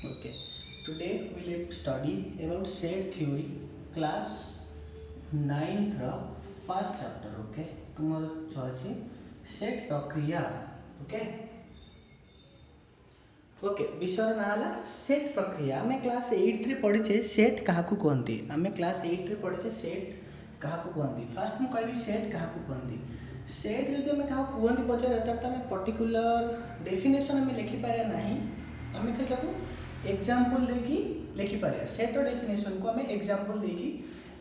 Okay, today we will study about set theory, class 9th first chapter. Okay, तुम्हारा चलछि set प्रक्रिया. Okay, okay विषय ना हला set प्रक्रिया. आम क्लास 8 रे पढ़िछे सेट काहाकू कहंती. आम क्लास 8 रे पढ़िछे सेट काहाकू कहंती. फर्स्ट मु कहबी सेट काहाकू कहंती. सेट जदि आम काहाकू कहंती पचारे तब आम पर्टिकुलर डेफिनेशन आम लिखि पारे नाही. आम खाली ताकू एग्जांपल देकी लिखि पारे. सेट रो डेफिनेशन को आम एग्जांपल देकी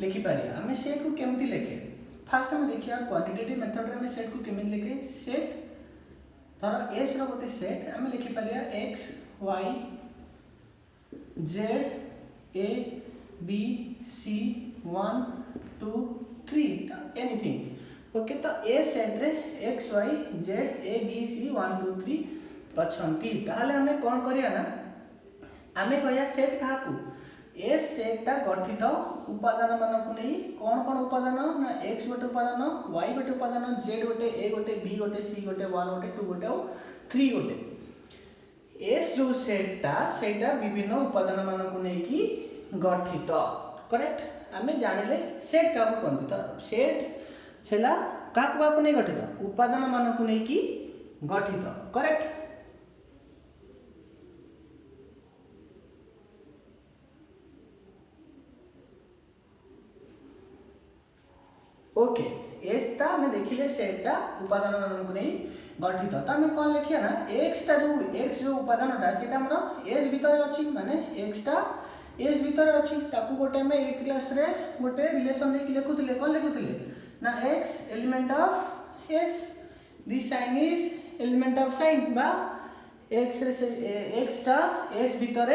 लिखि पारे. आम सेट को केमती लिखे फर्स्ट आम देखिया क्वांटिटेटिव मेथड रे आम सेट को केमती लिखे. सेट धर एस रो गोटे सेट आम लिखि पारिया X Y Z A B C 1 2 3 anything. Okay तो ए सेट रे X Y Z A B C 1 2 3 अछंती. ताहले हमें कोन करिया ना आमे कहया सेट काहाकू ए सेटटा गठित उपादान मानकु नै कोन कोन उपादान ना x गोटे उपादान y गोटे उपादान z गोटे a गोटे b गोटे c गोटे 1 गोटे 2 गोटे और 3 गोटे. s जो सेटटा सेटा विभिन्न उपादान मानकु नै की गठित. करेक्ट. आमे जानिले सेट काहू कोन तो सेट हेला काहू काहू नै गठित उपादान मानकु नै की गठित. करेक्ट. ओके एस ता हमें देखिले सेटटा उपादान मानकु नै गठित. तो हमें कोन लिखिया ना x ता जो x जो उपादानटा सेटा हमरो s भीतर अछि माने x ता s भीतर अछि. ताकू गोटे हमें 8th क्लास रे गोटे रिलेशन रे लिखुतिले कोन लिखुतिले ना x element of s this sign is element of sign बा x रे x ता s भीतर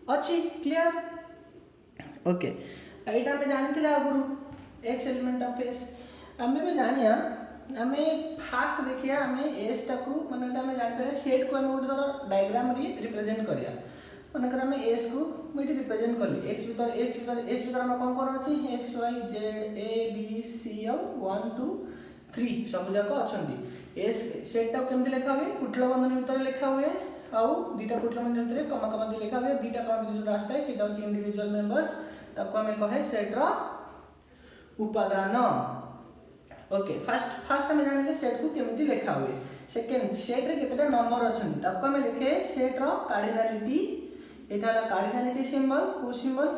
अछि. क्लियर. ओके एटा हमें जानिथिले आगुरु x एलिमेंट ऑफ s हमें भी जानिया. हमें फास्ट देखिया हमें s टाकू माने हमें जानि पारे सेट को हम गोटे धर डायग्राम रे रिप्रेजेंट करिया. माने कर हमें s को मिट रिप्रेजेंट करली x भीतर s भीतर हम कोन कोन अछि x y z a b c और 1 2 3 सब जाक अछंती. s सेट टा केमति लिखा हुए कुटला बंधन भीतर लिखा हुए आउ दीटा कुटला बंधन भीतर कमा कमा दे लिखा हुए. दीटा कमा भीतर जो आस्ता है सेटा होची इंडिविजुअल मेंबर्स ताको हमें कहे सेट रा उपादान. ओके फर्स्ट हमें जानिले सेट को केमती लिखा हुए. सेकंड सेट रे केतेटा नंबर अछंती ताको हमें लिखे सेट रो कार्डिनलिटी. एठाला कार्डिनलिटी सिंबल को सिंबल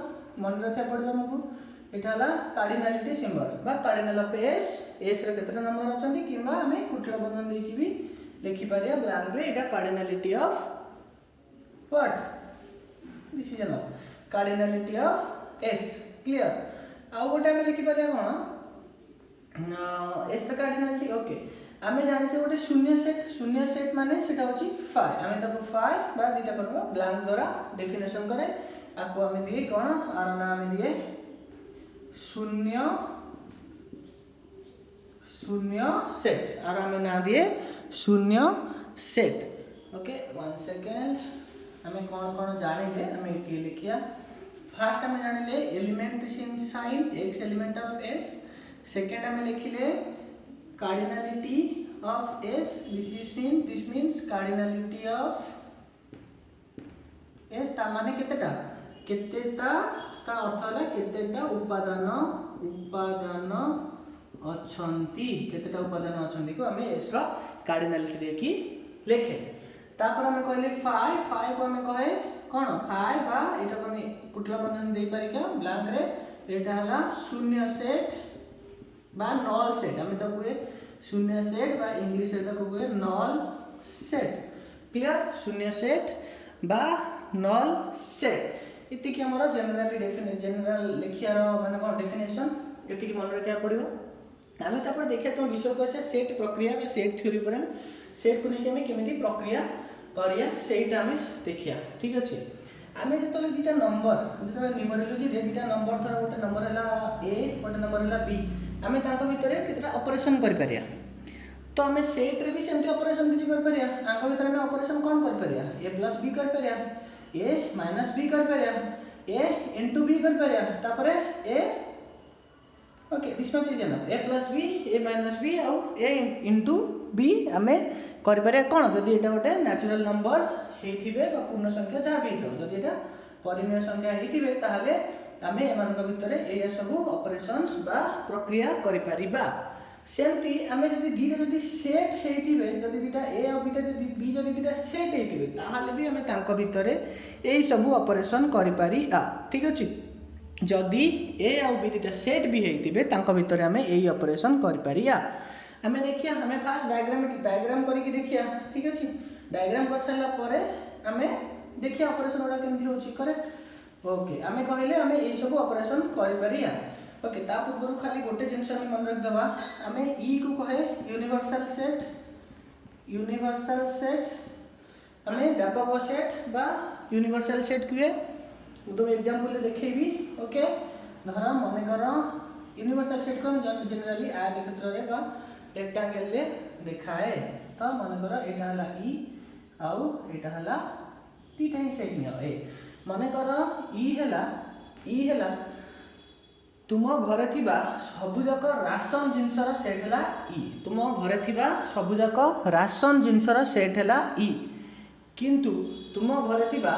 मन रखा पड़बा हमकु. एठाला कार्डिनलिटी सिंबल बा कार्डिनल ऑफ s रे केतेटा नंबर अछंती किबा हमें कुटला बंधन देकी भी लिखि पारिया ब्लैंक रे. एटा cardinality of what this is an cardinality of s. Clear. आउ गोटे हमें लिखि पारिया कोन एस कार्डिनलिटी. ओके आमे जानि छे गोटे शून्य सेट माने सेटा होची 5. आमे ताको 5 बा दीटा करबो ब्लैंक द्वारा डेफिनेशन करे. आको आमे दिए कोन आर ना आमे दिए शून्य सेट आर आमे ना दिए शून्य सेट. ओके 1 सेकंड आमे कोन कोन जानिले आमे के लिखिया. फर्स्ट हमें जानिले element sign x element of s. Second हमें लिखिले cardinality of s this means cardinality of s ता माने केतेटा ता अर्थ होला केतेटा उपादान अछंती. केतेटा उपादान अछंती को हमें s रो कार्डिनलिटी देखि लिखे. तापर हमें कहले 5 को हमें कहे कोन 5 बा एटा को कुटला बंधन दे पारिका ब्लैंक रे. एटा हला शून्य सेट बा नल सेट. हम तो कोए शून्य सेट बा इंग्लिश रे तो कोए नल सेट. क्लियर. शून्य सेट बा नल सेट इति कि हमर जनरल लिखिया रो माने कोन डेफिनेशन इति कि मन रखिया पड़िबो. हमें तापर देखिया तो विषय को सेट प्रक्रिया बा सेट थ्योरी पर सेट को नै कि हमें केमिति प्रक्रिया करिया सेटा हमें देखिया. ठीक अछि. आमे जतले दीटा नंबर जतले न्यूमेरोलॉजी रे दीटा नंबर थरा गोटे नंबर हला a गोटे नंबर हला b आमे ताको भीतर केतरा ऑपरेशन करि परिया. तो हमें सेट रे भी सेमती ऑपरेशन किछि कर परिया. आंको भीतर हमें ऑपरेशन कोन कर परिया a + b कर परिया a - b कर परिया a * b कर परिया. तापरे a okay this much is enough a + b a - b और a * b हमें करें कौन जदि एटा गोटे नेचुरल नंबर्स होइथिबे बा पूर्ण संख्या जहाँ भी हो जदि एटा परिमेय संख्या होइथिबे ताहले आमे एमानक भितरे ए सब ऑपरेशंस बा प्रक्रिया करि परिबा। सेमती आमे जदि दी जदि सेट होइथिबे जदि दिटा ए और बीटा जदि बी जदि दिटा सेट होइथिबे ताहले भी आमे तांको भितरे एई सब ऑपरेशन करि पारि आ ठीक अछि। जदि ए और बी दिटा सेट भी होइथिबे तांको भितरे आमे एई ऑपरेशन करि पारि आ। आमे देखिया आमे फास्ट डायग्राम करिकि देखिया ठीक अछि। डायग्राम कर सारला परे आमे देखिया ऑपरेशन ओडा केमथि होछि करेक्ट। ओके आमे कहले आमे एई सब ऑपरेशन करि पारि आ। ओके ता पूर्व खाली गोटे जिंस आमे मन रख दबा आमे ई को कहे यूनिवर्सल सेट आमे व्यापक सेट बा यूनिवर्सल सेट किए दो एग्जांपल देखैबी। ओके धर मन कर यूनिवर्सल सेट को जनरली आयतक्षेत्र रे बा रेक्टेंगल ले देखाए तो मन कर एटा हला ई आउ एटा हला तीटा ही सेट नियो ए मन कर ई हला तुम घरे थिबा सबुजाक राशन जिनसर सेट हला ई तुम घरे थिबा सबुजाक राशन जिनसर सेट हला ई किंतु तुम घरे थिबा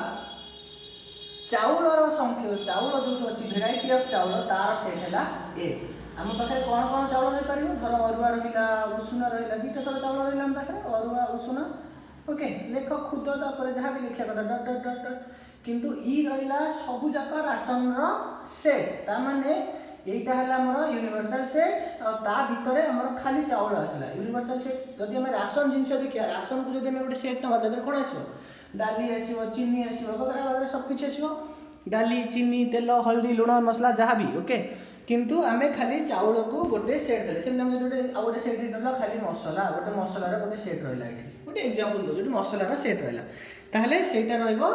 चाउलर संख्या चाउल जो अच्छी भेराइटी ऑफ चाउल तार सेट हला ए आम पाखे कौन कौन चाउल रही पार धर अरुआ रहा उषुना रहा दुईटा थर चाउल रहा आम पाखे अरुआ उषुना ओके लेख खुद तापर जहाँ भी लिखा कथा डट डट डट डट किंतु ई रहा सबुजाक राशन सेट तार माने एटा हला हमर यूनिवर्सल सेट और ता भितरे हमर खाली चाउल आसला यूनिवर्सल सेट जदि हम राशन जिंस देखिया राशन को जदि हम गोटे सेट नबा देबे कोन आसीबो डाली आसीबो चीनी आसीबो वगैरह वगैरह सब कुछ आसीबो डाली चीनी तेल हल्दी लुण मसला जहाँ भी ओके किंतु आमे खाली चाउल को गोटे सेट देले सेम हम गोटे आ गोटे सेट देला खाली मसला गोटे मसला रो गोटे सेट रहला एठी गोटे एग्जांपल दो जोटी मसला रो सेट रहला ताहले सेटा रहइबो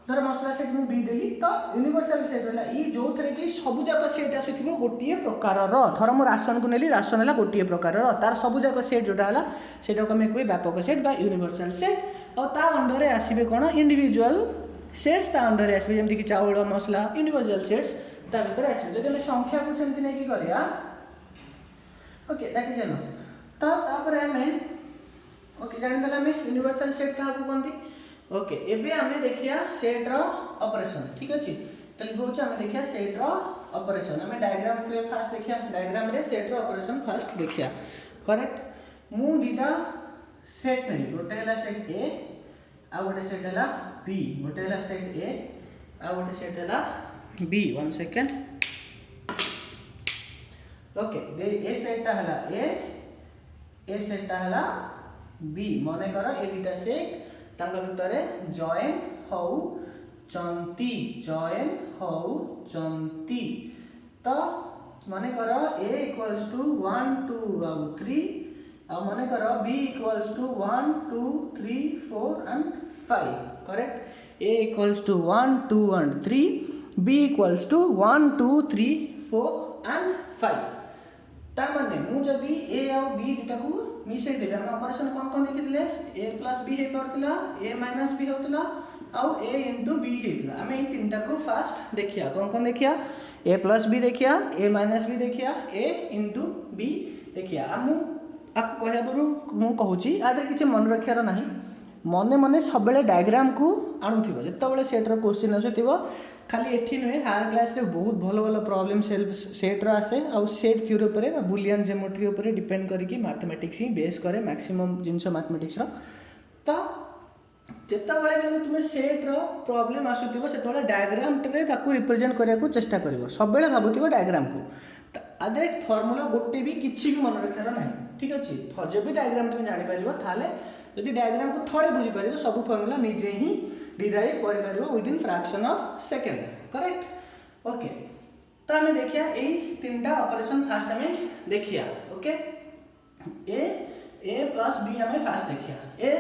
धर मसला सेट मु बी देली तो यूनिवर्सल सेट रहला ई जो थरे कि सब जाक सेट आसीथिबो गोटिए प्रकार रो धर मु राशन को नेली राशन हला गोटिए प्रकार रो तार सब जाक सेट जोटा हला सेटा को हम कोइ व्यापक सेट बा यूनिवर्सल सेट और ता अंडर रे आसीबे कोन इंडिविजुअल सेट्स ता अंडर रे आसीबे जेमति कि चाउल मसला इंडिविजुअल सेट्स ता भीतर आसीबे जदि हम संख्या को सेमति नै कि करिया ओके दैट इज एनफ तो तापर हमें ओके जानि दला हमें यूनिवर्सल सेट का को कोनती ओके एबे हमें देखिया सेट रो ऑपरेशन ठीक अछि तले कहूछ हमें देखिया सेट रो ऑपरेशन हमें डायग्राम के फास्ट देखिया डायग्राम रे सेट रो ऑपरेशन फास्ट देखिया करेक्ट मु दीटा सेट नै गोटे हला सेट ए आ गोटे सेट हला बी गोटे हला सेट ए आ गोटे सेट हला बी वन सेकंड ओके दे ए सेट ता हला ए सेट ता हला बी मने करो ए दीटा सेट तांग भितरे जॉइन हौ चंती तो माने करो a इक्वल्स टू 1 2 और 3 और माने करो b equals to 1 2 3 4 and 5 correct a equals to 1 2 and 3 b equals to 1 2 3 4 and 5 ता माने मु जदी a और b दिटा को मिसै देबे हम ऑपरेशन कोन देखि दिले a + b hey परतिला a - b होतला और a * b हेतला हमें इन तीनटा को फास्ट देखिया कोन देखिया a + b देखिया a - b देखिया a * b देखिया हम आप कहया बरु मु कहूची आदर किछ मन रखियार नाही मने मने सब बेले डायग्राम को आणुथिबो जत्ता बेले सेट रो क्वेश्चन आसुथिबो खाली एठी नुहे हायर क्लास रे बहुत भलो भलो प्रॉब्लम सेट रो आसे और सेट थ्योरी ऊपर बुलियन ज्योमेट्री ऊपर डिपेंड करिकि मैथमेटिक्स ही बेस करे मैक्सिमम जिंस मैथमेटिक्स रो तो जत्ता बेले जब तुम सेट रो प्रॉब्लम आसुथिबो सेत बेले डायग्राम रे ताकू रिप्रेजेंट करिया को चेष्टा करिवो सब बेले भाबुथिबो डायग्राम को आदरे फार्मूला गोटे भी किछि भी मन रखियार नाही ठीक अछि जब भी डायग्राम तुम जानि परिबो थाले यदि डायग्राम को थोड़े बुझी पारिबो सब फार्मूला निजे ही डिराइव कर पारिबो within fraction of second correct okay तो हमें देखिया एई तीनटा ऑपरेशन फास्ट हमें देखिया ओके a + b हमें फास्ट देखिया a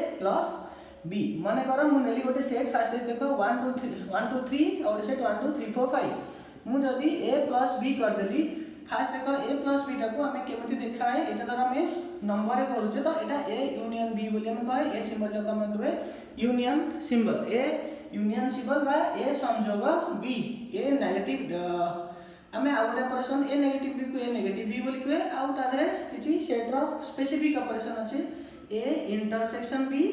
+ b माने करो मु नेली गोटे सेट फास्ट देखो 1 2 3 और सेट 1 2 3 4 5 मु जदी a + b कर देली फास्ट देखो a + b टा को हमें केमति देखाए एटा द्वारा हमें नंबर रे करूचे तो एटा a यूनियन b बोली हमें कहे a सिंबल टा को हमें कहे union symbol a union symbol बा a संयोग b a नेगेटिव हमें आ गोटे ऑपरेशन a नेगेटिव b को a नेगेटिव b बोली कहे आ तादरे किछि सेट रो स्पेसिफिक ऑपरेशन अछि A intersection B.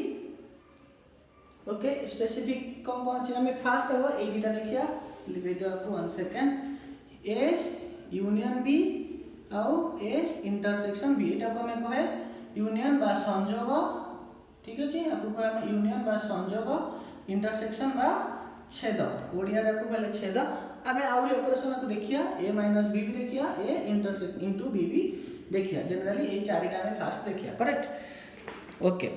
Okay specific कौन कौन अच्छे हमें फास्ट हम ये दुटा देखिया लिखे दिया 1 सेकेंड ए यूनियन बी आउ ए इंटरसेक्शन बी एटा को हमें कहे यूनियन बा संयोग ठीक अछि आपको कहे हम यूनियन बा संयोग इंटरसेक्शन बा छेद ओडिया रे को पहले छेद हमें आउरी ऑपरेशन को देखिया a - b भी देखिया a इंटरसेक्ट इनटू b भी देखिया जनरली ए चारिटा में फास्ट देखिया correct. Okay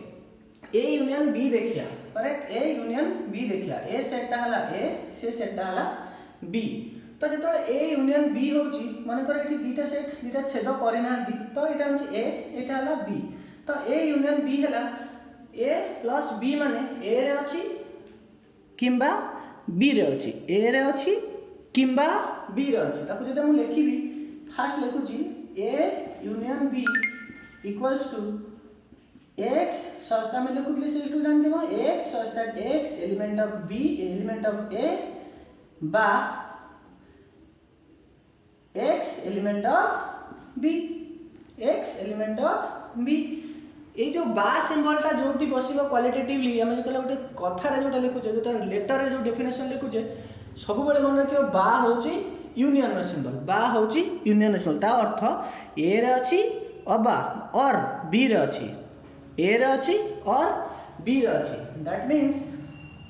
a union b देखिया करेक्ट a यूनियन b देखिया a सेटटा हला a से सेटटा हला b तो जतो a यूनियन b होची माने कर एठी दुटा सेट दुटा छेद करि ना तो एटा होची a एटा हला b तो a यूनियन b हला a प्लस b माने a रे अछि किंबा b रे अछि a रे अछि किंबा b रे अछि ताको जेटा मु लिखिबी फास्ट लिखुची a union b equals to x such में लिखुतली से टू जान देबो x such that x element of b element of a बा x element of b x element of b ए जो बा सिंबल टा जोटी बसिबो क्वालिटेटिवली हम जतले गोटे कथा रे जोटा लिखुचे जोटा लेटर रे जो डेफिनेशन लिखुचे सब बेले मन रखियो बा होची यूनियन रो सिंबल बा होची यूनियन सिंबल ता अर्थ ए रे अछि अबा और बी रे अछि ए रे अछि और बी रे अछि दैट मींस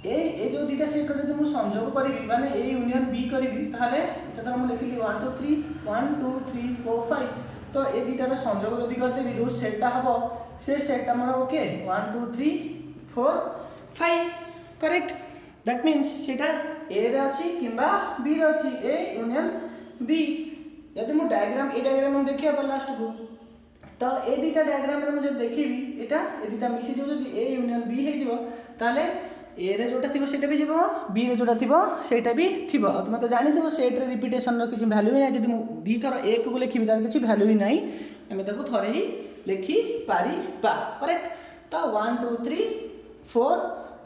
ए जो दुटा सेट को जदि मु संयोग करबी माने ए यूनियन बी करबी ताले ततर मु लिखली 1 2 3 1 2 3 4 5 तो ए दुटा रे संयोग जदि करते भी जो सेटटा हबो से सेटटा मन ओके 1 2 3 4 5 करेक्ट दैट मींस सेटा ए रे अछि किंबा बी रे अछि ए यूनियन बी यदि मु डायग्राम ए डायग्राम हम देखिया पर लास्ट को तो ए दुटा डायग्राम रे मु जे देखिबी एटा ए दुटा मिसी जो जदि ए यूनियन बी हे जिवो ताले ए रे जोटा थिबो सेटा भी जिवो बी रे जोटा थिबो सेटा भी थिबो आ तुम तो जानि थिबो सेट रे रिपीटेशन रो किछि वैल्यू नै जदि मु दी थर एक को लिखिबी तार किछि वैल्यू ही नै हमें ताको थरे ही लिखि पारी पा करेक्ट तो 1 2 3 4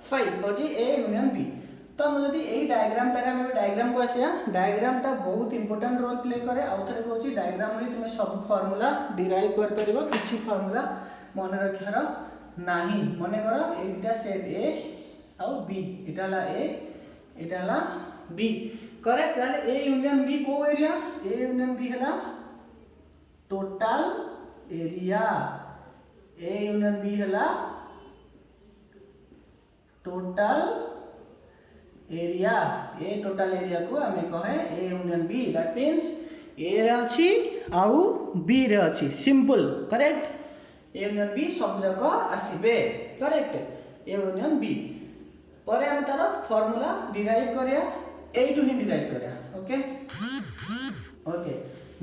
5 होजी ए यूनियन बी तो हम जदि एई डायग्राम टा हम डायग्राम को आसिया डायग्राम टा बहुत इंपोर्टेंट रोल प्ले करे आ थरे कहूची डायग्राम रे तुमे सब फार्मूला डिराइव कर परबो किछि फार्मूला मन रखियार नाही मने करो एटा सेट ए आ बी एटा ला ए एटा ला बी करेक्ट ताले ए यूनियन बी को एरिया ए यूनियन बी हला total area A union B हला total area A total area को हमें कहे A union B that means A रे अछि आउ बी रे अछि simple correct A union B सब जगह आसीबे करेक्ट ए यूनियन बी परे हम तार फार्मूला डिराइव करिया ए टू ही डिराइव करिया ओके ओके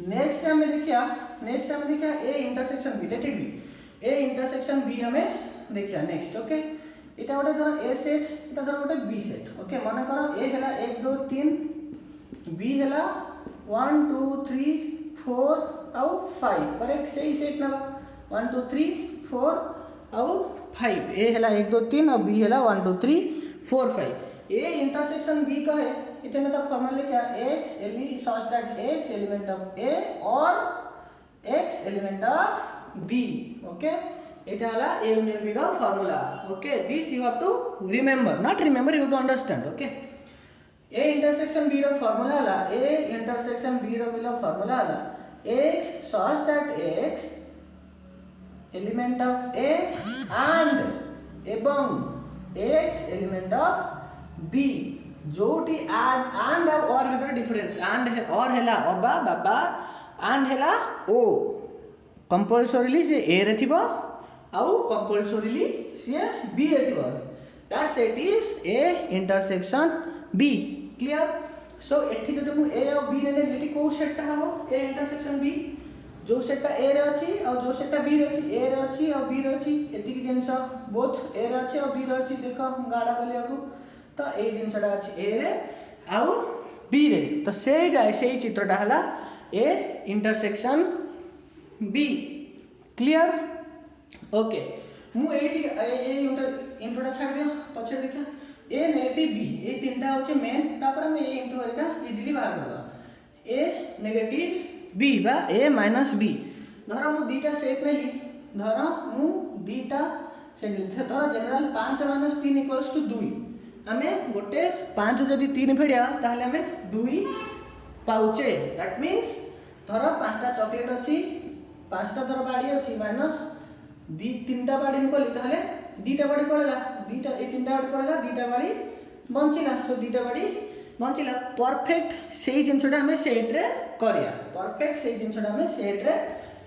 नेक्स्ट हमें देखिया A intersection B late it be A intersection B हमें देखिया नेक्स्ट ओके इटा गोटे धर ए सेट इटा धर गोटे बी सेट ओके माने करो ए हला 1 2 3 बी हला 1 2 3 4 आउ 5 करेक्ट सही सेट नबा 1 2 3 4 आउ 5 ए हला 1 2 3 और बी हला 1 2 3 4 5 ए इंटरसेक्शन बी का है इतने तो फॉर्मूला क्या x such that x element of a और x element of b okay इटा हला a यूनियन b का formula okay this you have to remember not remember you have to understand okay a intersection b रो formula हला a intersection b रो मिलो formula हला x such that x element of a and एवं x element of b जोटी and और भीतर difference and और हैला अबा बाबा and हैला o कंपल्सरीली से a रे थिबो आउ कंपल्सरीली से b रे थिबो that set is a intersection b clear so एठी जदि मु a और b रे ने एठी को सेटटा हबो a इंटरसेक्शन b जो सेटटा a रे अछि और जो सेटटा b रे अछि a रे अछि और b रे अछि एति कि जेंस बोथ a रे अछि और b रे अछि देखो गाडा गलिया को तो ए जिनसडा अछि ए रे आउ बी रे तो सेई चित्रटा हला A intersection B clear okay मु एठी ए इंट्रोडा छाड़ दियो पछे देखा ए नेगेटिव बी ए तीनटा होचे मेन तापर हम ए इंटू करका इजीली बाहर करबा ए नेगेटिव बी बा ए माइनस बी धर मु दीटा सेट नेली धर मु दीटा सेट धर जनरल 5 माइनस 3 इक्वल्स टू 2 आमे गोटे 5 जदि 3 फेड़िया ताहले आमे 2 पाउचे दैट मीन्स धर 5टा चॉकलेट अछि 5टा धर बाड़ी अछि माइनस 3टा बाड़ी में कली ताहले 2टा बाड़ी पड़ेगा 2टा ए 3टा बाड़ी पड़ेगा 2टा बाड़ी बंचिला सो 2टा बाड़ी बंचिला परफेक्ट सेही जिनसटा हमें सेट रे करिया परफेक्ट सेही जिनसटा हमें सेट रे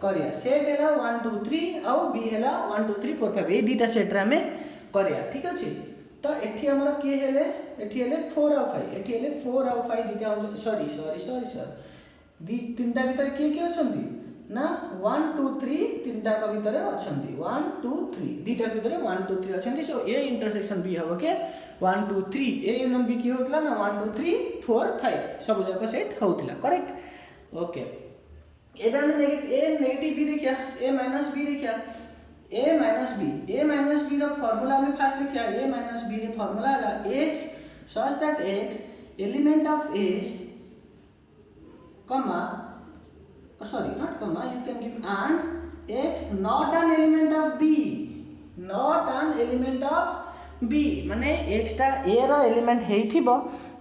करिया सेट हैला 1 2 3 आउ बी हैला 1 2 3 4 5 ए दीटा सेट रे हमें करिया ठीक अछि तो एठी हमर के हेले एठी हेले 4 और 5 एठी हेले 4 और 5 दीटा सॉरी दी तीनटा भीतर के अछंती ना 1 2 3 तीनटा का भीतर अछंती 1 2 3 दीटा भीतर 1 2 3 अछंती सो ए इंटरसेक्शन बी हबो के 1 2 3 ए यूनियन बी की होतला ना 1 2 3 4 5 सब जगह सेट होतला करेक्ट ओके एबे हम नेगेटिव बी देखिया a माइनस b देखिया a माइनस b रो फार्मूला में फास्ट लिखिया a माइनस b रे फार्मूला है x such that x element of a comma sorry not comma you can give and x not an element of b b माने x टा a row element हेइथिबो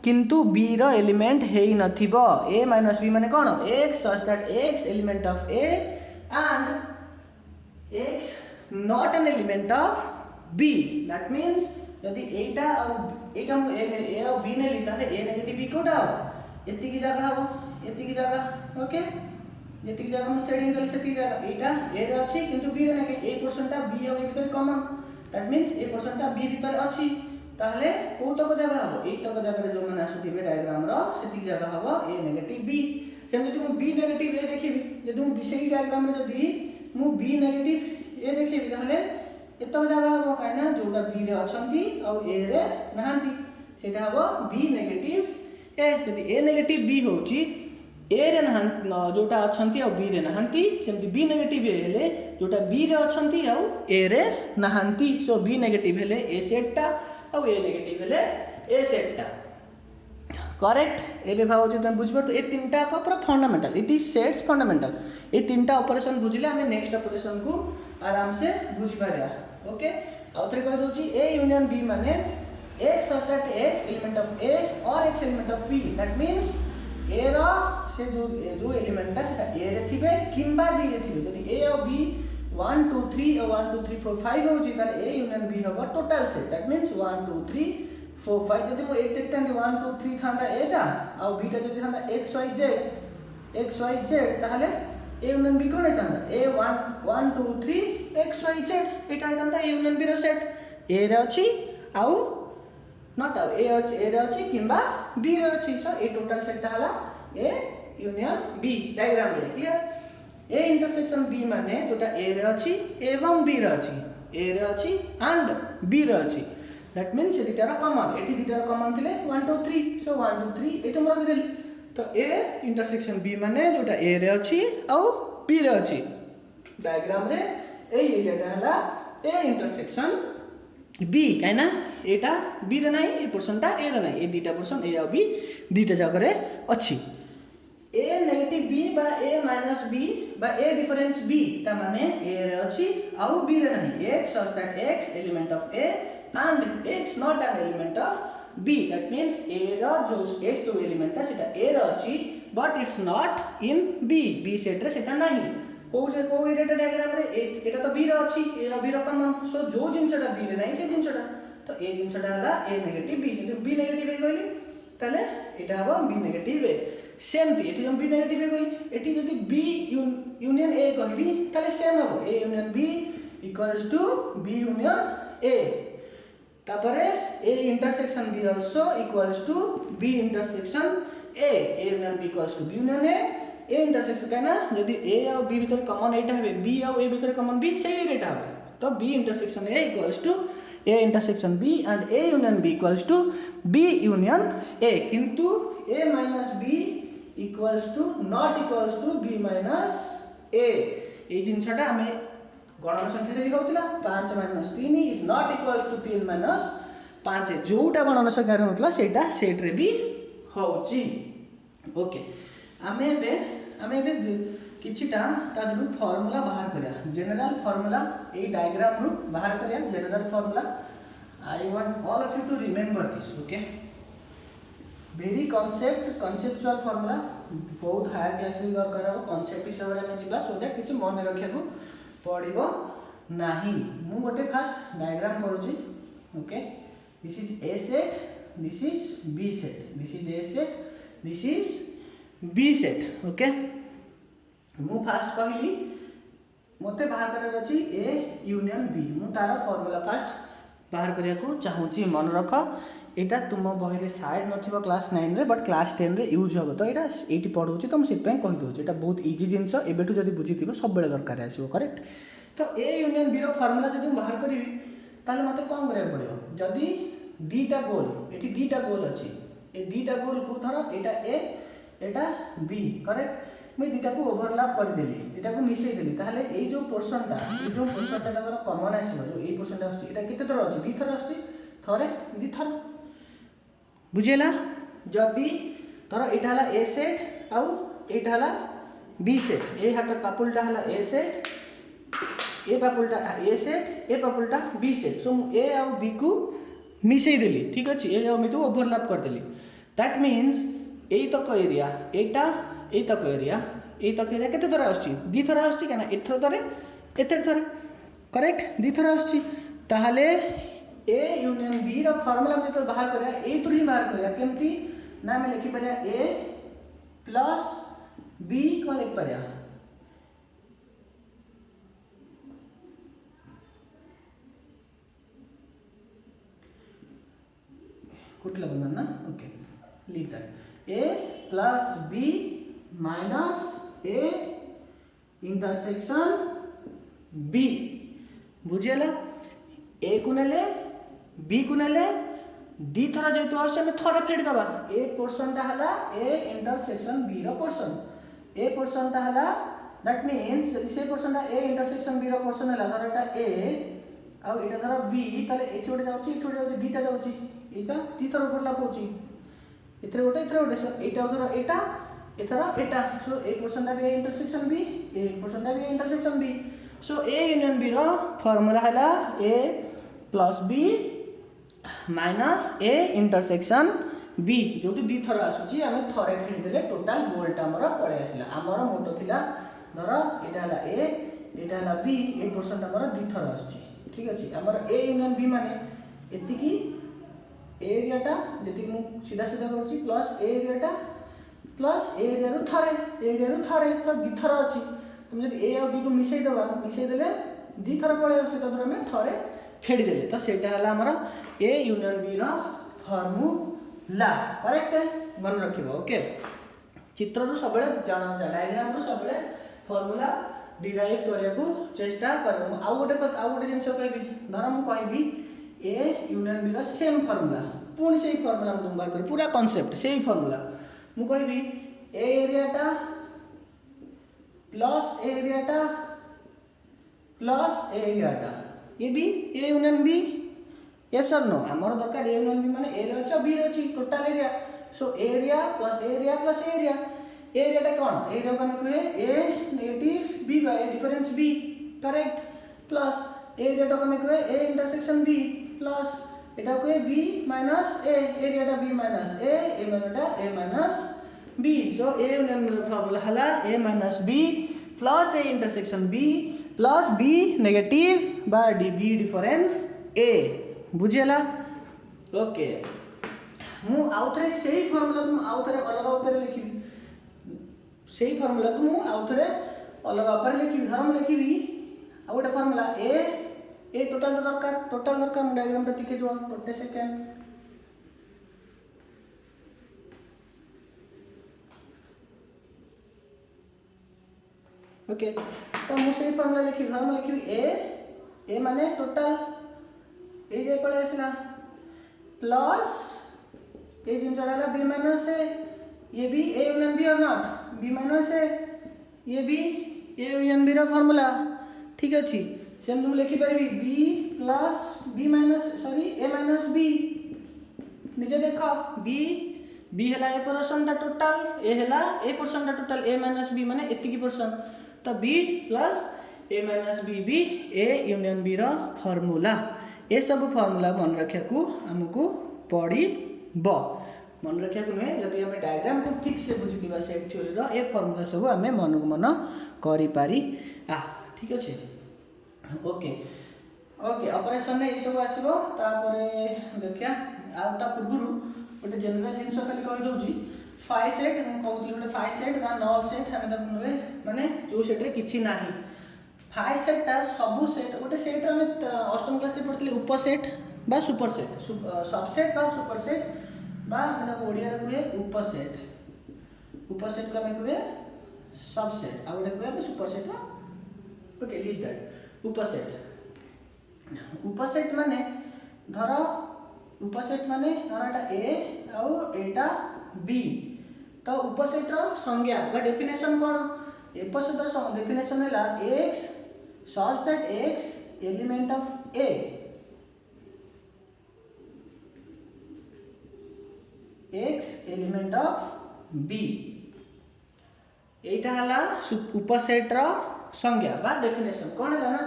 किंतु b रो element हेइ नथिबो a minus b माने कोन x such that x element of a and x not an element of b that means यदि एटा मु a और b ने लिखा है a नेगेटिव b कोटा हो एति की जगह हो एति की जगह ओके एति की जगह मु शेडिंग कर सेति जगह एटा a रे अछि किंतु b रे नै a पर्सन टा b और a भीतर common that means a person टा b भीतर अछि ताहले को तक जगह हो ए तक जगह रे जो माने आसुथिबे डायग्राम रो सेति जगह हो a नेगेटिव b सेम जदि मु b नेगेटिव a देखिबी जदि मु सेही डायग्राम रे जदि मु b नेगेटिव a देखिबी ताहले एतक जगह हो काइना जोटा b रे अछंती और a रे नहांती सेटा हो b नेगेटिव a जदि a नेगेटिव b होची a रे नहां जोटा अछंती और b रे नहांती सेमति b नेगेटिव a हेले जोटा b रे अछंती और a रे नहांती सो b नेगेटिव हेले a सेटटा और a नेगेटिव हेले a सेटटा करेक्ट एबे भाव जे तुम बुझबो तो ए तीनटा का पूरा fundamental it is sets fundamental ए तीनटा ऑपरेशन बुझिले हमें नेक्स्ट ऑपरेशन को आराम से बुझि पारिया ओके और थरे कह दोची a यूनियन b माने x such that x element of a or x element of b that means a रो से जो एलिमेंट ता सेटा a रे थिबे किंबा b रे थिबे जदि a और b 1 2 3 और 1 2 3 4 5 होची ताले a यूनियन b होबा टोटल सेट दैट मींस 1 2 3 4 5 जदि मु एक देखते हैं 1 2 3 थांदा एटा और b टा जदि थांदा x y z ताहले a यूनियन b कोन थांदा a 1 2 3 x y z एटा थांदा a यूनियन b रो सेट a रे अछि आउ नॉट आउ a रे अछि किंबा b रे अछि सो ए टोटल सेट हला a यूनियन b डायग्राम रे क्लियर a इंटरसेक्शन b माने जोटा a रे अछि एवं b रे अछि a रे अछि एंड b रे अछि दैट मींस ये दिटारा कॉमन एठी दिटारा कॉमन थिले 1 2 3 सो 1 2 3 एटा हम रख देली तो a इंटरसेक्शन b माने जोटा a रे अछि औ b रे अछि डायग्राम रे ए एरियाटा हला a intersection b काइना Etah b रे नाही ए पर्सनटा a रे नाही ए दिटा पर्सन a और b दिटा जगह रे अछि a नेगेटिव b बा a माइनस b बा a डिफरेंस b ता माने a रे अछि औ b रे नाही x such that x element of a and x not an element of b that means a रा जो x जो एलिमेंट है सेटा a रा अछि but it's not in b set रे सेटा नाही को एरिया डायग्राम रे एटा तो b रा अछि a और b रा कॉमन सो जो जिनसटा b रे नाही से जिनसटा तो a जिनसटा हला a नेगेटिव b जदि b नेगेटिव ए कहली ताले एटा हबो b नेगेटिव ए सेम थी एठी हम b नेगेटिव ए कहली एठी जदि b यूनियन a कहबी ताले सेम हबो a union b equals to b union a तापरे a intersection b also equals to b intersection a union b equals to b union a intersection कहना यदि a और b भीतर common एटा है b और a भीतर common b सही रेटा है तो b intersection a equals to a intersection b and a union b equals to b union a किंतु a minus b equals to not equals to b minus a ए जिनसटा हमें गणना संख्या रे होतला 5 minus 3 is not equals to 3 minus 5 जोटा गणना संख्या रे होतला सेटा सेट रे भी होची ओके हमें बे किछिटा तादरू फॉर्मूला बाहर करिया जनरल फॉर्मूला ए डायग्राम रु बाहर करिया general formula I want all of you to remember this okay very conceptual formula बहुत हायर क्लास रे वर्क करा कॉन्सेप्ट हिसाब रे हम जिबा सो दैट किछ मन रखिया को पड़िबो नाही मु गोटे फास्ट डायग्राम करूची okay this is A set this is B set this is A set this is B set okay मु फास्ट कहली मते बाहर करार अछि ए यूनियन बी मु तार फॉर्मूला फास्ट बाहर करिया को चाहूची मन रख एटा तुम बही रे शायद नथिबो क्लास 9 रे बट क्लास 10 रे यूज होबो तो एटा एटी पढौची तो हम सिट पे कहि दोची एटा बहुत इजी जिंस एबेटू जदी बुझिथिबो सब बेले दरकार आसीबो करेक्ट तो ए यूनियन बी रो फार्मूला जदी बाहर करिवि ताले मते कोन करे पड़ियो जदी दीटा गोल एठी दीटा गोल अछि ए दीटा गोल को धरो एटा ए एटा बी करेक्ट मैं दीटा को ओवरलैप कर देली एटा को मिसई देली ताले ए जो पोर्शन टा ताकर कॉमन आसीबो जो ए पोर्शन टा अछि एटा केते थर अछि दी थर अछि थरे दी थर बुझेला जदी धरो एटा हला ए सेट आउ एटा हला बी सेट ए हाथ पापुलटा हला ए सेट ए पापुलटा ए सेट ए पापुलटा बी सेट सो ए आउ बी को मिसई देली ठीक अछि ए आउ मितु ओवरलैप कर देली दैट मींस एई तक एरिया एटा एई तक एरिया केते थरा आछि दी थरा आछि केना एथर थरे एथर थरे करेक्ट दी थरा आछि ताहाले ए यूनियन बी रो फार्मूला में तो बाहर करिया ए तो ही बाहर करिया केमती ना में लिखि परिया ए प्लस बी को लिख परिया कुठला बंधन ना ओके लिख that A plus B minus A intersection B बुझेला ए को नेले बी को नेले दी थरा जेतो आसे हम थरा फेड दबा ए पोर्शन टा हला ए इंटरसेक्शन बी रो पोर्शन ए पोर्शन टा हला दैट मींस यदि से पोर्शन टा ए इंटरसेक्शन बी रो पोर्शन हला धर एटा ए आ एटा धर बी ताले एठी ओटे जाउची दीटा जाउची एटा ती थरा ओवरलैप होची इतरे ओटे सो एटा धर एटा एथरा एटा सो ए पोर्शन टा बी इंटरसेक्शन बी ए पोर्शन टा B intersection B so A union B रो फार्मूला हला A plus B minus A intersection B जो दी थर आसुची आमे थरे फेड देले टोटल गोलटा हमर पळे आसिला हमर मोटो थिला धर एटा हला एटा हला बी ए पोर्शन टा हमर दी थर आसुची ठीक अछि हमर ए यूनियन बी माने एति की एरिया टा जति मु सीधा करछि प्लस एरिया टा प्लस एरिया रु थरे तो दी थर अछि तुम जदि ए और बी को मिसई देले दी थर पळे आसी तो हम थरे फेडी देले तो सेटा हला हमर ए यूनियन बी रो फार्मूला करेक्ट मन रखिबो ओके चित्र रु सबले जाना डायग्राम रु सबले फार्मूला डिराइव करिया को चेष्टा करबो आ गोटे जिंस कहबी धर हम कहबी ए यूनियन बी रो सेम फार्मूला पुणी सेही फार्मूला हम तुम बार कर पूरा कांसेप्ट सेही फार्मूला मु कहबी ए एरिया टा प्लस एरिया टा ये भी ए यूनियन बी यस और नो हमर दरकार ए यूनियन बी माने ए रे अछि बी रे अछि total area so area plus area टा कोन एरिया कोन कहे A negative B by difference B correct plus area टा कोन कहे ए इंटरसेक्शन बी प्लस एटा कहे बी माइनस ए एरिया टा बी माइनस ए मानेटा A minus B so A union B formula हला A minus B plus A intersection B plus B negative by D B difference A बुझेला okay मु आउथरे सेही formula तुम आउथरे अलग ऊपर लिखिबी सेही फार्मूला तुम आउथरे अलग ऊपर लिखिबी धरम लिखिबी आ गोटे फार्मूला ए टोटल दरकार मु डायग्राम टा लिखि दो गोटे सेकेंड ओके तो मु सेही फार्मूला लिखिबी धरम लिखिबी ए माने टोटल ए जे पळे आसला प्लस ए जिन चढ़ाला बी माइनस ए ये भी ए यूनियन बी और नॉट बी माइनस ए ये भी ए यूनियन बी रो फार्मूला ठीक अछि सेम तुम लिखि परबी B plus B minus sorry A minus B निजे देखो बी है ए पोर्सन टोटाल ए है A portion total A minus B माने एतिकी पोर्सन तो B plus A minus B भी A union B row formula ए सब फॉर्मूला मन रखा को हमको पड़ी मन रखा नुहे जदि आम डायग्राम को ठीक से बुझीपा set theory row a formula सब आम मन को मन करि पारी ठीक अच्छे ओके ओके ऑपरेशन ने ये सब आसीबो तापरे देखिया आ पूर्व गोटे जनरल जिनस खाली कहि दउची फाइ सेट हम कहउली गोटे फाइ सेट बा नल सेट हम तक नुहे माने जो सेट रे किछि नाही फाइ सेट ता सब सेट गोटे सेट हम अष्टम क्लास रे पढितले उपसेट बा सुपर सेट सबसेट बा सुपर सेट बा हम तक ओडिया रे कहे उपसेट को हम कहे सबसेट आ गोटे कहे सुपर सेट बा ओके लीव दैट उपसेट माने धर उपसेट माने धर एटा ए आउ एटा बी तो उपसेट रो संज्ञा बा डेफिनेशन कोन उपसेट रो डेफिनेशन हैला x such that x element of a x element of b एटा हला उपसेट रो संज्ञा बा डेफिनेशन कोन हैला ना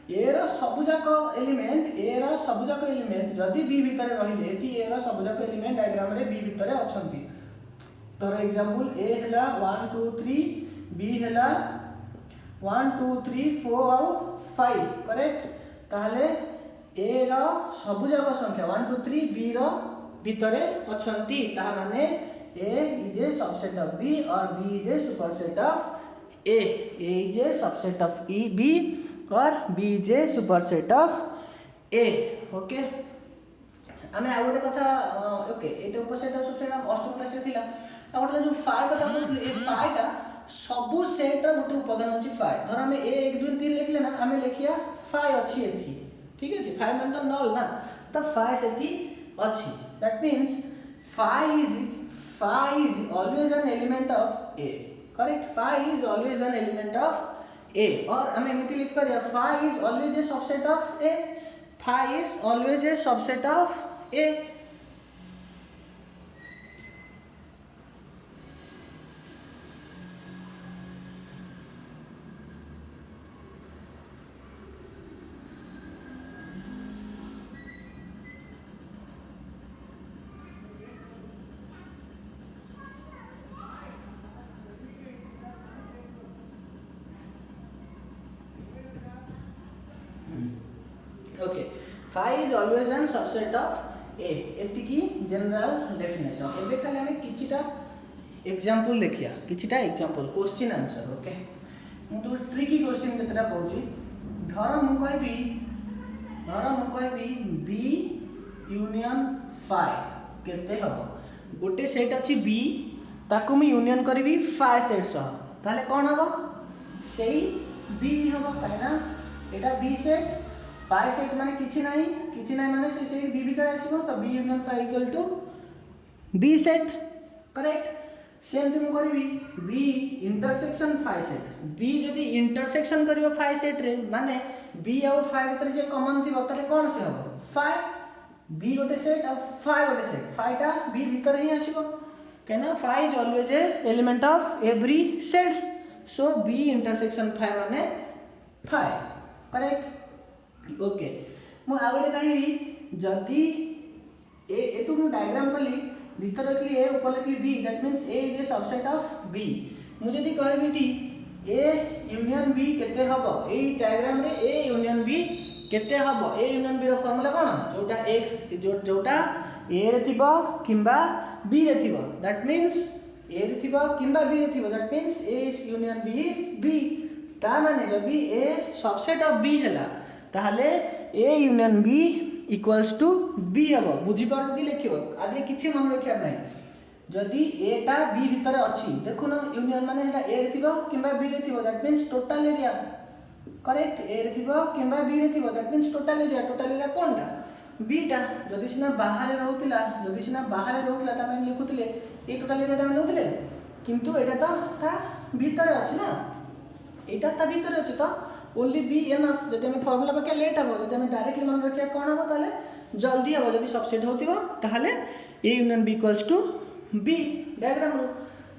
ए रो सबुजाक एलिमेंट ए रो सबुजाक एलिमेंट जदी बी भीतर रहिले एटी ए रो सबुजाक एलिमेंट डायग्राम रे बी भीतर अछंती फॉर एग्जांपल ए हैला 1 2 3 बी हैला 1 2 3 4 और 5 करेक्ट ताहले ए रो सबुजाक संख्या 1 2 3 बी रो भीतर अछंती ता माने A is a subset of B or B is a superset of A. A is a subset of E B or B is a superset of A. Okay. हमें आ गोटे कथा ओके एटा उपसेट और subset हम अष्टम class रे थिला आ गोटे जो फाइ कथा बोलथि ए फाइ टा सब सेट र गोटे उपादान अछि फाइ धर हमें ए 1 2 3 लिखले ना हमें लिखिया फाइ अछि एथि ठीक अछि फाइ मान तो नल ना तो फाइ सेथि अछि that means phi is always an element of A. Correct? Phi is always an element of A. और हमें एमिति लिख करिया phi is always a subset of A. Phi is always a subset of A. Okay, phi is always an subset of A. एतिकी general definition एबे खाली हमें किछिटा एग्जांपल देखिया किछिटा एग्जांपल क्वेश्चन आंसर ओके मु तो ट्रिकी क्वेश्चन केतरा कहूची धर मु कहबी B यूनियन phi केते हबो गोटे सेट अछि B ताकू मैं यूनियन करबी phi सेट सह ताले कोन हबो सेही B हबो काइना एटा B सेट phi सेट माने किछि नाही माने से B भीतर आसीबो तो B union phi equal to B set correct same thing करबी B intersection phi set B जदी इंटरसेक्शन करिवो phi सेट रे माने B और phi भीतर जे कॉमन थिबो तले कोन से हबो phi B गोटे सेट और phi गोटे सेट phi टा B भीतर ही आसीबो केना phi is always a element of every sets so B intersection phi माने phi करेक्ट ओके मु आगोटे कहबी जदी ए तो मु डायग्राम कली भीतर रखली ए ऊपर रखली B that means A is a subset of B मु जदी कहबी टी A यूनियन B केते हबो ए डायग्राम रे A यूनियन B केते हबो A यूनियन B रो फार्मूला कोन जोटा x जोटा A रे थिबो किंबा B रे थिबो दैट मींस A रे थिबो किंबा B रे थिबो that means A is union B is B ता माने जदी A सबसेट ऑफ B हैला ताहले A union B equals to B हबो बुझी परती लेखिबो आदि किछि मन रखिया नै जदी A टा B भीतर अछि देखु ना यूनियन माने हैला A रे थिबो किंबा B रे थिबो that means total area correct A रे थिबो किंबा B रे थिबो दैट मींस टोटल एरिया कोनटा B टा जदी सिना बाहर रहउतिला त हम लिखुतिले ए टोटल एरिया हम लिखुतिले किंतु एटा तो ता भीतर अछि ना एटा ता भीतर अछि तो ओनली बी एनफ जदि हम फार्मूला पके लेट हबो जदि हम डायरेक्टली मन रखिया कोन हबो ताले जल्दी हबो जदि सबसेट होतिबो ताले A union B equals to B diagram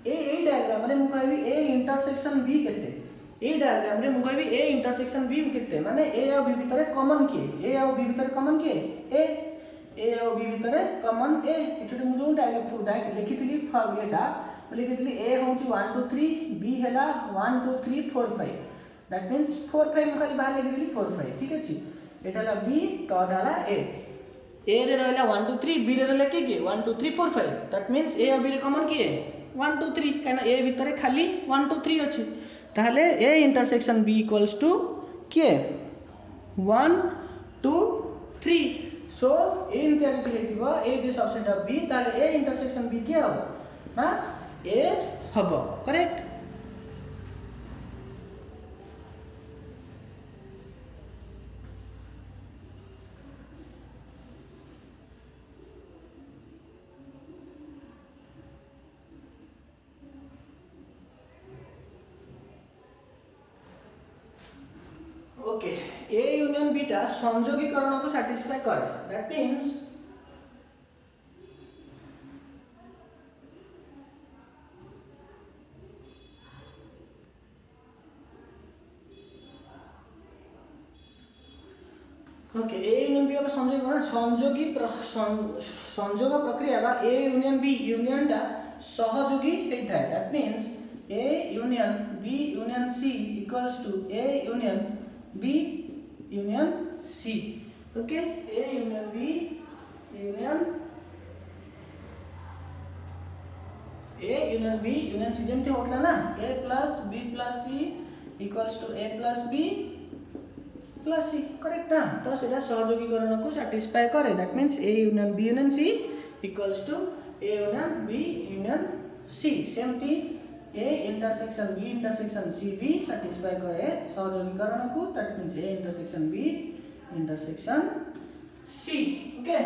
A diagram रे मु कहबी ए इंटरसेक्शन बी केते ए डायग्राम रे मु कहबी ए इंटरसेक्शन बी केते माने ए और बी भितर कॉमन किए ए और बी भितर कॉमन किए ए और बी भितर कॉमन ए इठे मु जो डायग्राम लिखितली एटा लिखितली ए होची 1 2 3 बी हैला 1 2 3 4 5 दैट मींस 4 5 मु खाली बाहर लिखितली 4 5 ठीक अछि एटा ला बी तो डाला ए रे रहला 1 2 3 बी रे रहला के 1 2 3 4 5 दैट मींस ए और बी रे कॉमन किए 1 2 3 काना ए भितर खाली 1 2 3 अछि ताहले A intersection B equals to के 1 2 3 सो ए इंटरसेक्शन हेतिबो ए जे सबसेट ऑफ बी ताहले ए इंटरसेक्शन बी के हो हां ए हबो correct okay A union B टा संयोगीकरण को सैटिस्फाई करे that means okay A union B अब संयोग प्रक्रिया बा ए यूनियन बी यूनियन टा सहयोगी हेता है that means A union B union C equals to A union B union C okay A union B union C जेमते होतला ना A plus B plus C equals to A plus B plus C correct ना तो सेटा सहयोगीकरण को satisfy करे that means A union B union C equals to A union B union C सेमती ए इंटरसेक्शन सी भी satisfy करे सहयोगीकरण को that means A intersection B intersection C okay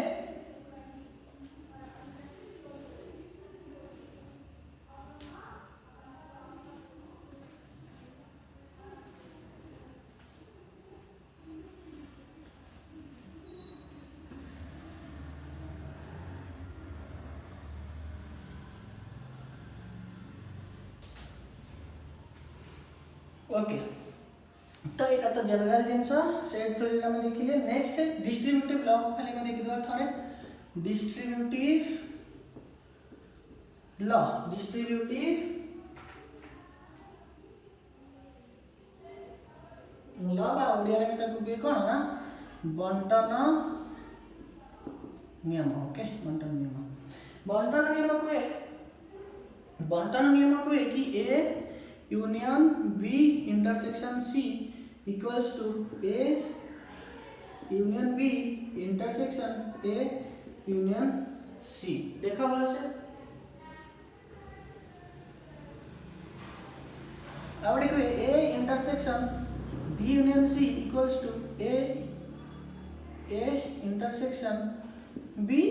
okay तो एटा तो जनरल जिंस सेट थ्योरी ला में देखिले नेक्स्ट है डिस्ट्रीब्यूटिव लॉ खाली में देखि दवा थोड़े डिस्ट्रीब्यूटिव लॉ बा ओडिया रे ताकू बे कोन ना बंटन नियम ओके बंटन नियम को है कि A union B intersection C equals to A union B intersection A union C देखा बोल से अब देखो A intersection B union C equals to A intersection B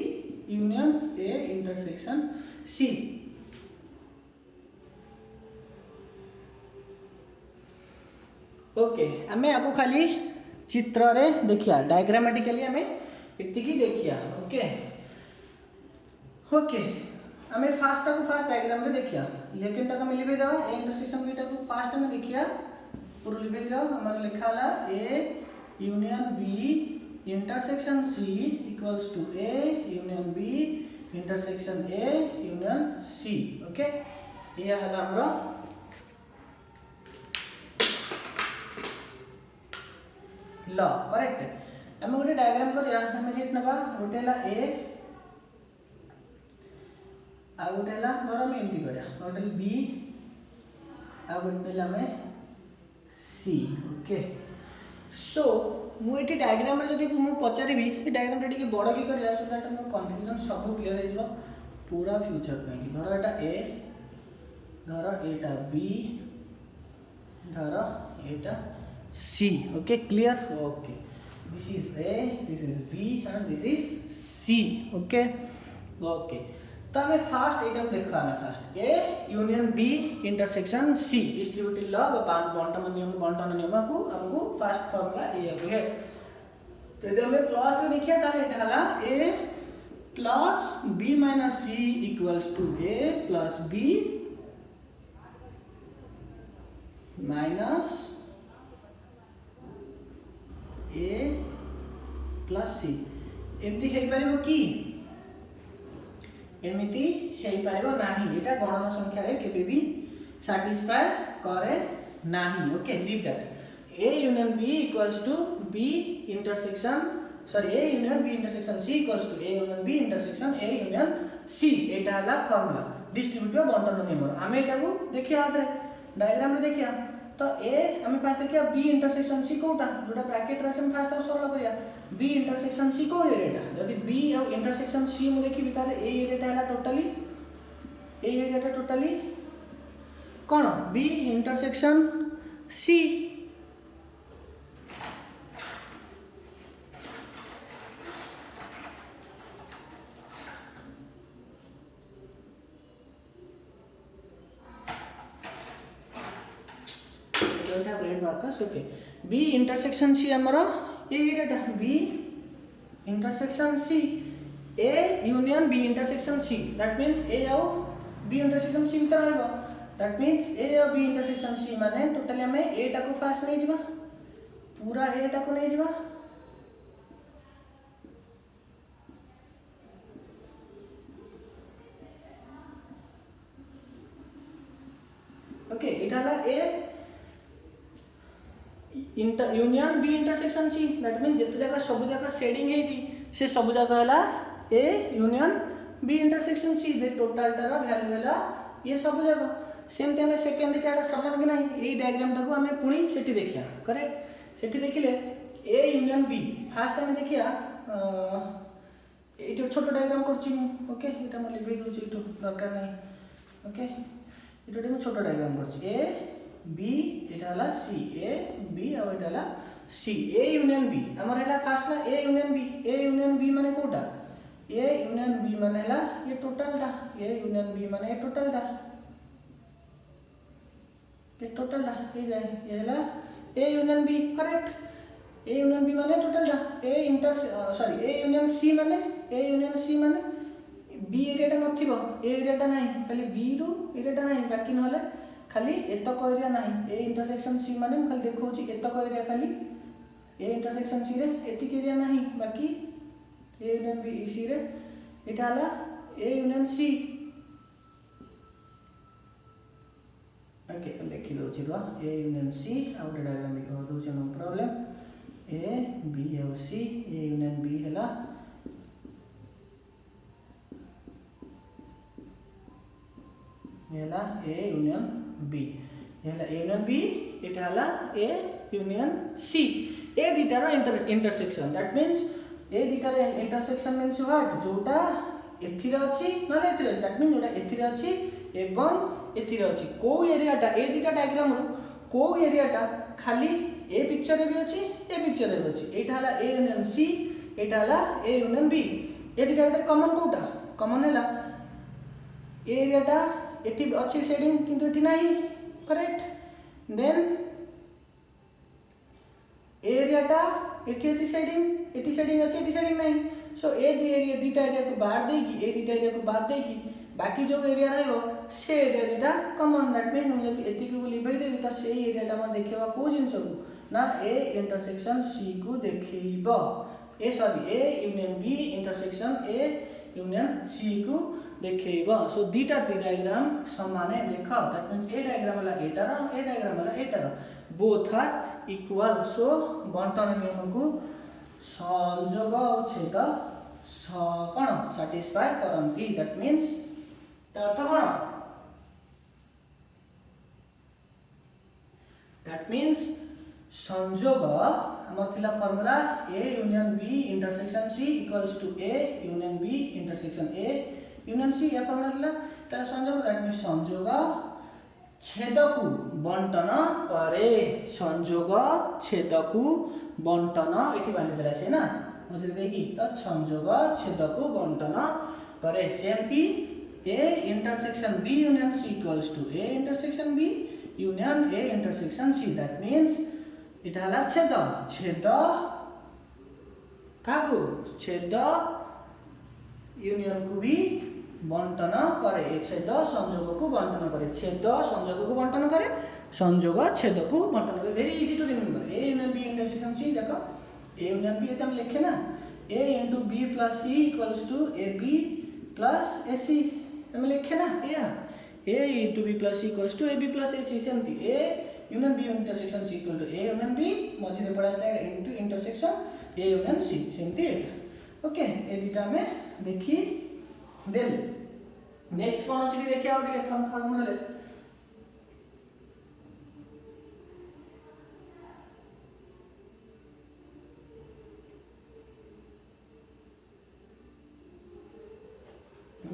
union A intersection C okay आमे आपको खाली चित्र रे देखिया डायग्रामेटिकली आमे इति की देखिया ओके ओके आमे फास्ट डायग्राम रे देखिया लेकिन तक मिली बे दवा ए इंटरसेक्शन बी को फास्ट में देखिया पूरा लिखे जाओ हमारा लिखा ला A union B intersection C equals to A union B intersection A union C okay ये हला हमरा लॉ करेक्ट हम गोटे डायग्राम करिया हम लिख नबा गोटेला ए आ गोटेला धर हम एमती करिया गोटेल बी आ गोटेला में सी ओके सो मु एटी डायग्राम रे जदी मु पचारिबी ए डायग्राम रे टिके बड़ की करिया सो दैट मो कंफ्यूजन सब क्लियर हे जबो पूरा फ्यूचर पे धर एटा ए धर एटा बी धर एटा C okay clear okay this is A this is B and this is C okay okay तो हमें फास्ट एटा देखा ना first A union B intersection C distributive law बंटन नियम को हमको फास्ट फार्मूला ए है तो यदि हमें प्लस रे देखिया ताले एटा हला A plus B minus C equals to A plus B minus A plus C एमती हो पार कि एमती हो पार ना यहाँ गणन संख्या रे केबे भी satisfy करे नहीं okay leave that A union B equals to B intersection sorry A union B intersection C equals to A union B intersection A union C एटा हला फार्मूला डिस्ट्रीब्यूटिव बंटन नियम आमे एटा को देखिया आदरे डायग्राम रे देखिया तो ए हमें फास्ट देखिया बी इंटरसेक्शन सी कोटा जोटा ब्रैकेट रे हम फास्ट सरल करिया बी इंटरसेक्शन सी को एरियाटा जदी बी और इंटरसेक्शन सी मु देखि तारे ए एरियाटा हला टोटली ए एरियाटा टोटली कौन B intersection C okay B intersection C हमर ए एरियाटा B intersection C A union B intersection C that means A और बी इंटरसेक्शन सी भीतर रहबो दैट मींस ए और बी इंटरसेक्शन सी माने टोटली हमें ए टा को फास्ट नहीं जिबा पूरा ए टा को नहीं जिबा ओके इटा ला A union B intersection C that mean जिते जगह सब जगह शेडिंग है जी से सब जगह हला A union B intersection C the total टार वैल्यू हला ये सब जगह सेम ते हमें सेकंड देखिया समान कि नहीं ए डायग्राम टाको हमें पुणी सेठी देखिया करेक्ट सेठी देखिले ए यूनियन बी फास्ट हमें देखिया एटो छोटो डायग्राम करछि ओके एटा म लिखै दोछि एटो दरकार नहीं ओके एटो मैं छोटो डायग्राम करछि ए बी एटा हला सी ए बी और एटा हला सी ए यूनियन बी हमर हला फास्ट ला ए यूनियन बी माने कोटा ए यूनियन बी माने हला ये टोटल टा ए यूनियन बी माने टोटल टा ये टोटल टा ये जाए ये हला A union B correct A union B माने टोटल टा A inter sorry A union C माने बी एरियाटा नथिबो ए एरियाटा नाही खाली बी रु एरियाटा नाही बाकी नहले खाली एतक एरिया नाही ए इंटरसेक्शन सी माने खाली देखौची एतक एरिया खाली ए इंटरसेक्शन सी रे एतिक एरिया नाही बाकी ए यूनियन बी सी रे एटा हला ए यूनियन सी ओके लिखि दोछि रो A union C out diagram लिखि दोछि नो प्रॉब्लम ए बी और सी ए यूनियन बी हला येला ए यूनियन बी येला ए यूनियन बी एटा हला ए यूनियन सी ए दिटार इंटरसेक्शन दैट मींस ए दिटार इंटरसेक्शन मींस व्हाट जोटा एथिरे अछि माने एथिरे दैट मींस जोटा एथिरे अछि एवं एथिरे अछि को एरियाटा ए दिटा डायग्राम रो को एरियाटा खाली ए पिक्चर रे भी अछि ए पिक्चर रे भी अछि एटा हला ए यूनियन सी एटा हला ए यूनियन बी ए दिटा भीतर कॉमन कोटा कॉमन हला ए एरियाटा एटी अच्छी शेडिंग किंतु एटी नहीं करेक्ट देन एरियाटा एटी अच्छी शेडिंग एटी शेडिंग अच्छी एटी शेडिंग नहीं सो ए दी एरिया दीटा एरिया को बाहर देगी ए दीटा एरिया को बाहर देगी बाकी जो एरिया रहबो से एरिया दीटा कॉमन दैट मीन हम जब एती को लिभाई देबी त से एरियाटा हम देखिबा को जिंस को ना ए इंटरसेक्शन सी को देखिबो A sorry A union B intersection A union C को देखिबा सो दीटा डायग्राम समान देखो दैट मींस ए डायग्राम वाला एटार ए डायग्राम वाला एटार बोथ आर इक्वल सो बंटन नियम को संयोग और छेद कोन सैटिस्फाई करंती दैट मींस अर्थ कोन दैट मींस संयोग हमर थिला formula A union B intersection C equals to A union B intersection A union C या फार्मूला थिला त संयोग दैट मींस संयोग छेद को बंटन करे संयोग छेद को बंटन एठी बांधी देला से ना बुझले देखि त संयोग छेद को बंटन करे सेमती A intersection B union C equals to A intersection B union A intersection C that means इटा हला छेद छेद काकू छेद यूनियन को भी बंटन करे, एक छेद संयोग को बंटन करे, छेद संयोग को बंटन करे, संयोग छेद को बंटन करे। Very easy to remember. A union B intersection C, देखो ए यूनियन बी एकदम लिखे ना, A into B plus C equals to A B plus A C, हम लिखे ना A into B plus C equals to A B plus A C, सेमती A union B intersection C equal to A union B मझे पड़ा into intersection A union C, सेमती एटा। Okay, ए दुटा में देखी देल। नेक्स्ट कौन अछि देखिया और टिके फॉर्मूला ले।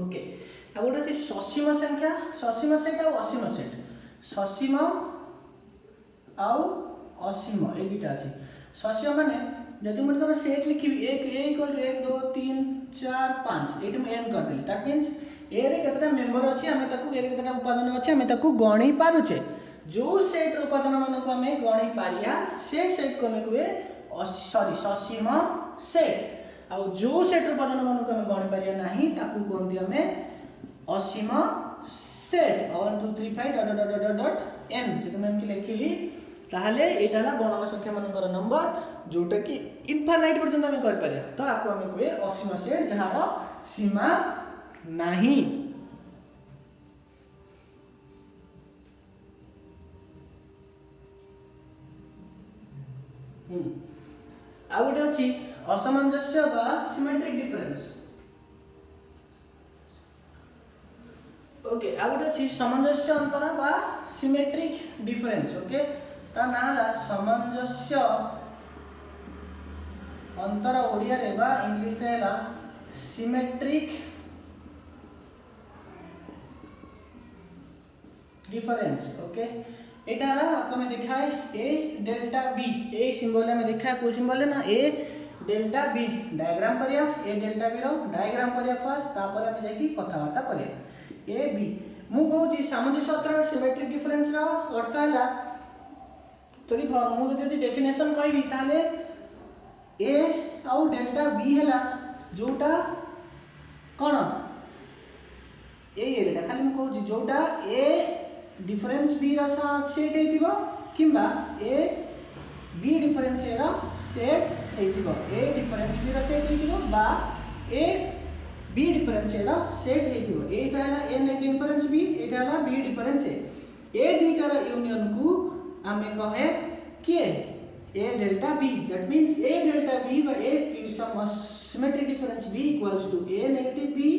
ओके, आ गोटे अछि ससीम संख्या, ससीम सेट और असीम सेट, ससीम आउ असीम ए दुटा अछि। ससीम माने जदि मैं तुम सेट लिखी 1 इक्वल टू 1 2 3 4 5 एटी में एन कर देली, दैट मींस ए रे केतटा मेंबर अछि, हमें ताकू ए रे केतटा उपादान अछि, हमें ताकू गणी पारुचे। जो सेट उपादान मान को हमें गणी पारिया से सेट को हमें कुए ससीम सेट, आ जो सेट उपादान मान को हमें गणी पारिया नाही ताकू कोनती हमें असीम set. 1 2 3 5 dot dot dot dot N जदि मैं एमती लिखिली ताहले एटा ला गणन संख्या मानकर नंबर जोटा कि इनफाइनाइट पर्यंत हमें कर पारे, तो आपको हमें कोए असीम सेट जहार सीमा नहीं। आ गोटे अछि असमंजस्य बा सिमेट्रिक डिफरेंस। ओके, आ गोटे अछि सामंजस्य अंतर बा सिमेट्रिक डिफरेंस। ओके, ता नाला सामंजस्य अंतर ओडिया रे बा इंग्लिश रे ला सिमेट्रिक डिफरेंस। ओके, एटा ला हमें देखा है ए डेल्टा बी, ए सिंबल में देखा है को सिंबल है ना ए डेल्टा बी, डायग्राम करिया ए डेल्टा बी रो डायग्राम करिया फर्स्ट, तापर हमें जाकी कथावार्ता करिया ए बी। मु कहूची सामंजस्य अंतर सिमेट्रिक डिफरेंस रा अर्थ हैला, जदि मु जदि डेफिनेशन कहबी ताले ए आउ डेल्टा बी हैला जोटा कोन ए एरिया खाली मु कहूची जोटा ए डिफरेंस बी रा सेट हेतिबो किंबा ए बी डिफरेंस ए रा सेट हेतिबो, ए डिफरेंस बी रा सेट हेतिबो बा ए बी डिफरेंस ए रा सेट हेतिबो। एटा हला ए डिफरेंस बी, एटा हला बी डिफरेंस ए दुईटा रा यूनियन को हमें कहे के A delta B. That means A delta B बा A symmetric difference B equals to A negative B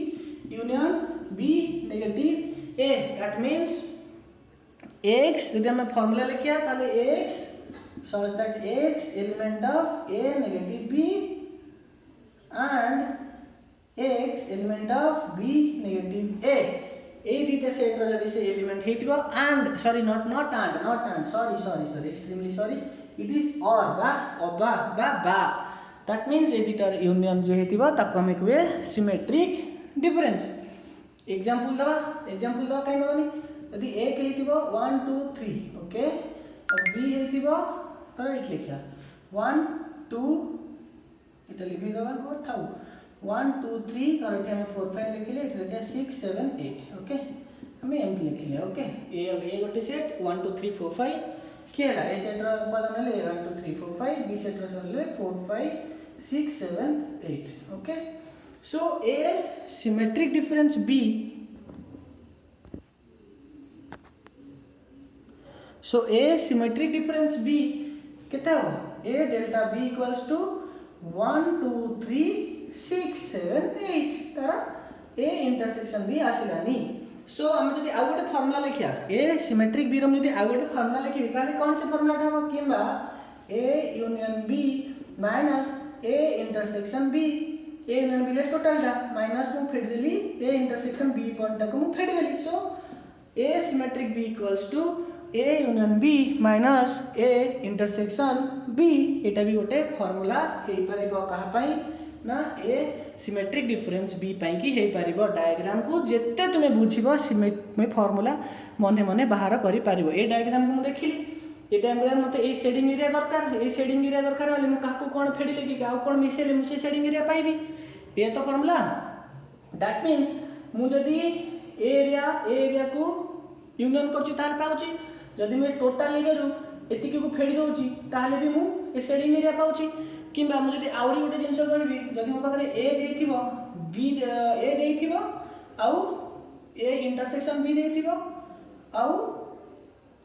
union B negative A. That means x यदि हमें फार्मूला लिखिया ताले x such that x element of a negative b and x element of b negative a, ए दीटा set रा जदि से element हेतिबो and sorry not and sorry extremely sorry it is or बा that means ए दीटा यूनियन जो हेतिबो ताको हमें कहबे सिमेट्रिक डिफरेंस। एग्जांपल दवा काई दबानी यदि a हेतिबो 1 2 3 ओके, और b हेतिबो तो इट लिखिया 1 2 इटा लिखि दबा और थाउ 1 2 3 और एठे हमें 4 5 लिखिले, एठे लिखिया 6 7 8 ओके, हमें एम लिखिले। ओके, ए गोटे सेट 1 2 3 4 5 केला ए सेट रा उपादान ले 1 2 3 4 5, बी सेट रा ले 4 5 6 7 8 okay. So A symmetric difference b, so A symmetric difference b कितना हो A delta b equals to 1 2 3 6 7 8 तारा ए इंटरसेक्शन b आसिलानी। सो हम जदि आ गोटे फार्मूला लिखिया ए सिमेट्रिक b रम जदि आ गोटे फार्मूला लिखिबी ताले कोन से फार्मूला टा हो किंबा A union b minus A intersection b, A union b ले टोटल टा माइनस मु फेड देली ए इंटरसेक्शन b पॉइंट टा को मु फेड देली। So A symmetric b equals to A union B minus A intersection B, एटा भी गोटे फार्मूला हे परिबो कहा पई ना ए सिमेट्रिक डिफरेंस बी पई की हे परिबो। डायग्राम को जेते तुमे बुझिबो सिमेट्रिक में फार्मूला मने मने बाहर करि परिबो। ए डायग्राम को मु देखिली ए डायग्राम मते ए शेडिंग एरिया दरकार, ए शेडिंग एरिया दरकार वाले मु काको कोन फेडिले कि गाउ कोन मिसेले मु से शेडिंग एरिया पाइबी, ए तो फार्मूला दैट मीन्स मु जदि एरिया को यूनियन करछि तार पाउछि जदि मैं टोटल एरिया रु एतिकी को फेडी दउछि ताहले भी मु ए शेडिंग एरिया पाउछि किंबा मु जदि आउरी गोटे जिंस कहबी जदि मो पाखरे ए देथिबो बी ए देथिबो आउ ए इंटरसेक्शन बी देथिबो आउ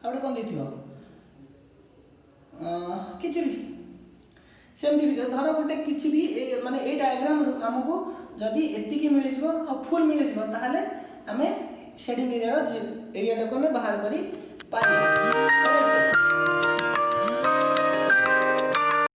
आउटे कोन देथिबो किछि भी सेमती भी धर गोटे किछि भी माने ए डायग्राम रु हमको जदि एतिकी मिलि जिवो आ फुल मिलि जिवो ताहले हमें शेडिंग एरिया टाको हमें बाहर करी पारी।